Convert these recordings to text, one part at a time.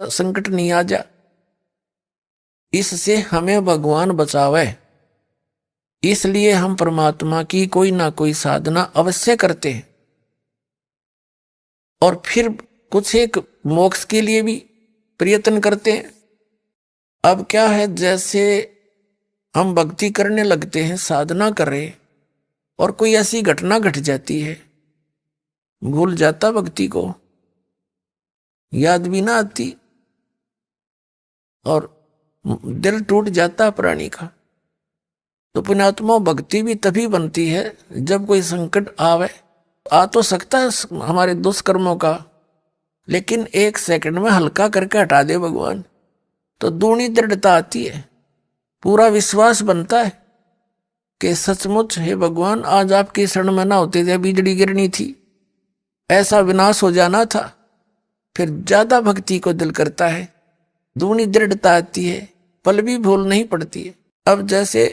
संकट नहीं आ जा, इससे हमें भगवान बचावे। इसलिए हम परमात्मा की कोई ना कोई साधना अवश्य करते हैं, और फिर कुछ एक मोक्ष के लिए भी प्रयत्न करते हैं। अब क्या है, जैसे हम भक्ति करने लगते हैं, साधना कर रहे, और कोई ऐसी घटना घट जाती है, भूल जाता भक्ति को, याद भी ना आती, और दिल टूट जाता प्राणी का। तो पुण्यात्मा भक्ति भी तभी बनती है जब कोई संकट आवे। आ तो सकता है हमारे दुष्कर्मों का, लेकिन एक सेकंड में हल्का करके हटा दे भगवान, तो दूनी दृढ़ता आती है, पूरा विश्वास बनता है कि सचमुच हे भगवान, आज आपकी शरण में ना होते थे बिजली गिरनी थी, ऐसा विनाश हो जाना था। फिर ज्यादा भक्ति को दिल करता है, दूनी दृढ़ता आती है, पल भी भूल नहीं पड़ती है। अब जैसे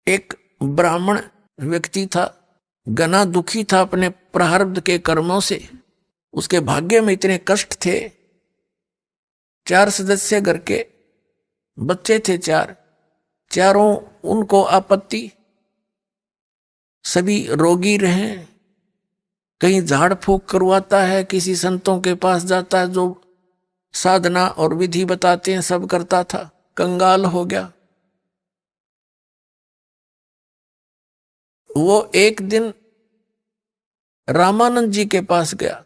एक ब्राह्मण व्यक्ति था, घना दुखी था अपने प्रारब्ध के कर्मों से, उसके भाग्य में इतने कष्ट थे, 4 सदस्य घर के बच्चे थे, चारों उनको आपत्ति, सभी रोगी रहे, कहीं झाड़ फूक करवाता है, किसी संतों के पास जाता है जो साधना और विधि बताते हैं, सब करता था, कंगाल हो गया। वो एक दिन रामानंद जी के पास गया,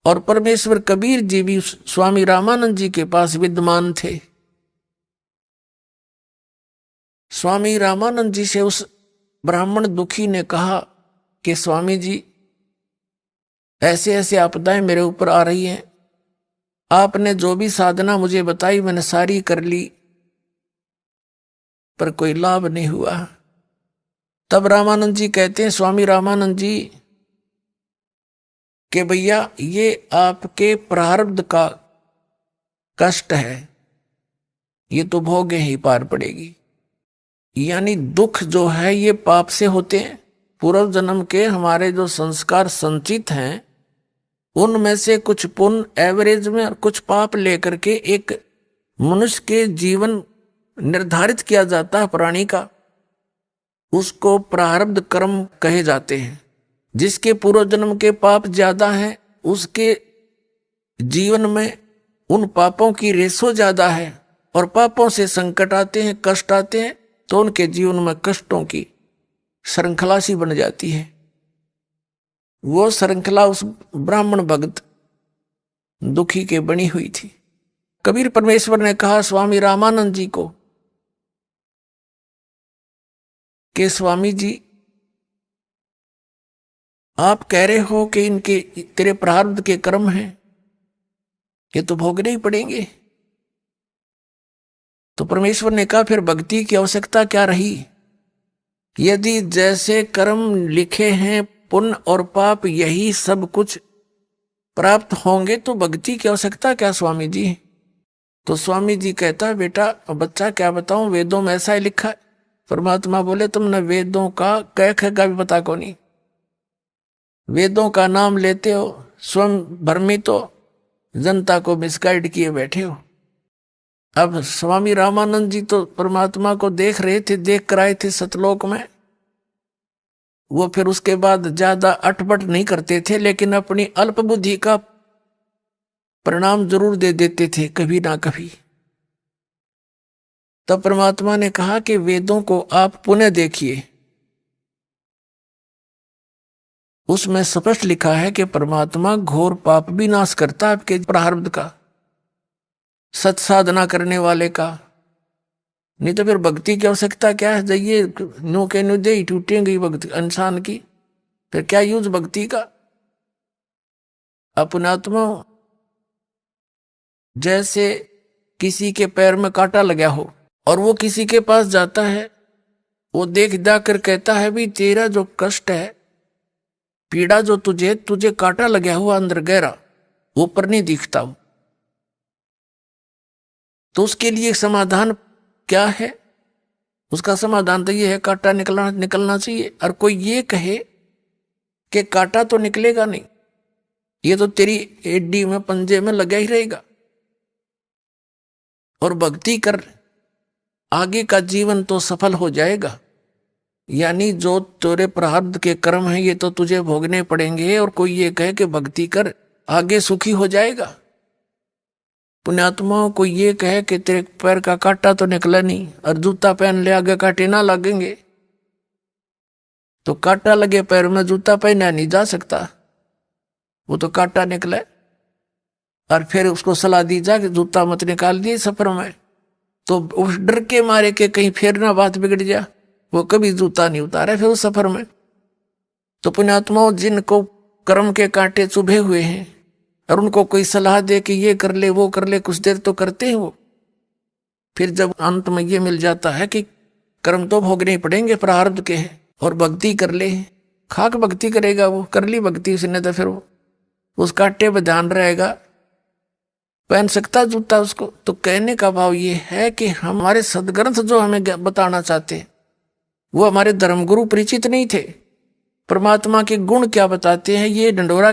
और परमेश्वर कबीर जी भी स्वामी रामानंद जी के पास विद्यमान थे। स्वामी रामानंद जी से उस ब्राह्मण दुखी ने कहा कि स्वामी जी, ऐसे ऐसे आपदाएं मेरे ऊपर आ रही हैं, आपने जो भी साधना मुझे बताई मैंने सारी कर ली, पर कोई लाभ नहीं हुआ। तब रामानंद जी कहते हैं, स्वामी रामानंद जी, कि भैया ये आपके प्रारब्ध का कष्ट है, ये तो भोगे ही पार पड़ेगी। यानी दुख जो है ये पाप से होते हैं, पूर्व जन्म के हमारे जो संस्कार संचित हैं उनमें से कुछ पुण्य एवरेज में और कुछ पाप लेकर के एक मनुष्य के जीवन निर्धारित किया जाता है प्राणी का, उसको प्रारब्ध कर्म कहे जाते हैं। जिसके पूर्व जन्म के पाप ज्यादा हैं उसके जीवन में उन पापों की रेशो ज्यादा है, और पापों से संकट आते हैं, कष्ट आते हैं, तो उनके जीवन में कष्टों की श्रृंखला सी बन जाती है। वो श्रृंखला उस ब्राह्मण भक्त दुखी के बनी हुई थी। कबीर परमेश्वर ने कहा स्वामी रामानंद जी को कि स्वामी जी, आप कह रहे हो कि इनके तेरे प्रारब्ध के कर्म हैं, ये तो भोगने ही पड़ेंगे। तो परमेश्वर ने कहा फिर भक्ति की आवश्यकता क्या रही? यदि जैसे कर्म लिखे हैं पुण्य और पाप यही सब कुछ प्राप्त होंगे तो भक्ति की आवश्यकता क्या स्वामी जी? तो स्वामी जी कहता, बेटा बच्चा क्या बताऊं, वेदों में ऐसा ही लिखा है। परमात्मा बोले तुमने वेदों का कह का भी पता को नहीं, वेदों का नाम लेते हो, स्वयं भ्रमित हो, जनता को मिसगाइड किए बैठे हो। अब स्वामी रामानंद जी तो परमात्मा को देख रहे थे, देख कर आए थे सतलोक में। वो फिर उसके बाद ज्यादा अटपट नहीं करते थे, लेकिन अपनी अल्प बुद्धि का परिणाम जरूर दे देते थे कभी ना कभी। तब परमात्मा ने कहा कि वेदों को आप पुनः देखिए, उसमें स्पष्ट लिखा है कि परमात्मा घोर पाप भी नाश करता आपके प्रारब्ध का, सत साधना करने वाले का। नहीं तो फिर भक्ति की आवश्यकता क्या है? जाइए नो के नो दे टूटेंगी भक्ति इंसान की, फिर क्या यूज भक्ति का? अपनात्मा जैसे किसी के पैर में कांटा लगा हो और वो किसी के पास जाता है, वो देख जाकर कहता है भी तेरा जो कष्ट है, पीड़ा जो तुझे कांटा लगा हुआ अंदर गहरा, ऊपर नहीं दिखता हो, तो उसके लिए समाधान क्या है? उसका समाधान तो ये है कांटा निकलना चाहिए। और कोई ये कहे कि कांटा तो निकलेगा नहीं, ये तो तेरी एडी में पंजे में लगा ही रहेगा, और भक्ति कर, आगे का जीवन तो सफल हो जाएगा। यानी जो तेरे प्रारब्ध के कर्म हैं ये तो तुझे भोगने पड़ेंगे, और कोई ये कहे कि भक्ति कर आगे सुखी हो जाएगा। पुण्यात्माओं को ये कहे कि तेरे पैर का कांटा तो निकला नहीं, और जूता पहन ले आगे कांटे ना लगेंगे, तो कांटा लगे पैर में जूता पहना नहीं जा सकता, वो तो कांटा निकला। और फिर उसको सलाह दी जा कि जूता मत निकाल दिए सफर में, तो उस डर के मारे के कहीं फिर ना बात बिगड़ जा, वो कभी जूता नहीं उतारा फिर उस सफर में। तो पुण्यात्माओं जिनको कर्म के कांटे चुभे हुए हैं और उनको कोई सलाह दे कि ये कर ले वो कर ले, कुछ देर तो करते हैं वो, फिर जब अंत में ये मिल जाता है कि कर्म तो भोगने ही पड़ेंगे प्रारब्ध के हैं, और भक्ति कर ले, खाक भक्ति करेगा वो, कर ली भक्ति उसने तो फिर वो उस कांटे पर ध्यान रहेगा, पहन सकता जूता उसको। तो कहने का भाव ये है कि हमारे सदग्रंथ जो हमें बताना चाहते हैं वो हमारे धर्मगुरु परिचित नहीं थे। परमात्मा के गुण क्या बताते हैं ये ढंढोरा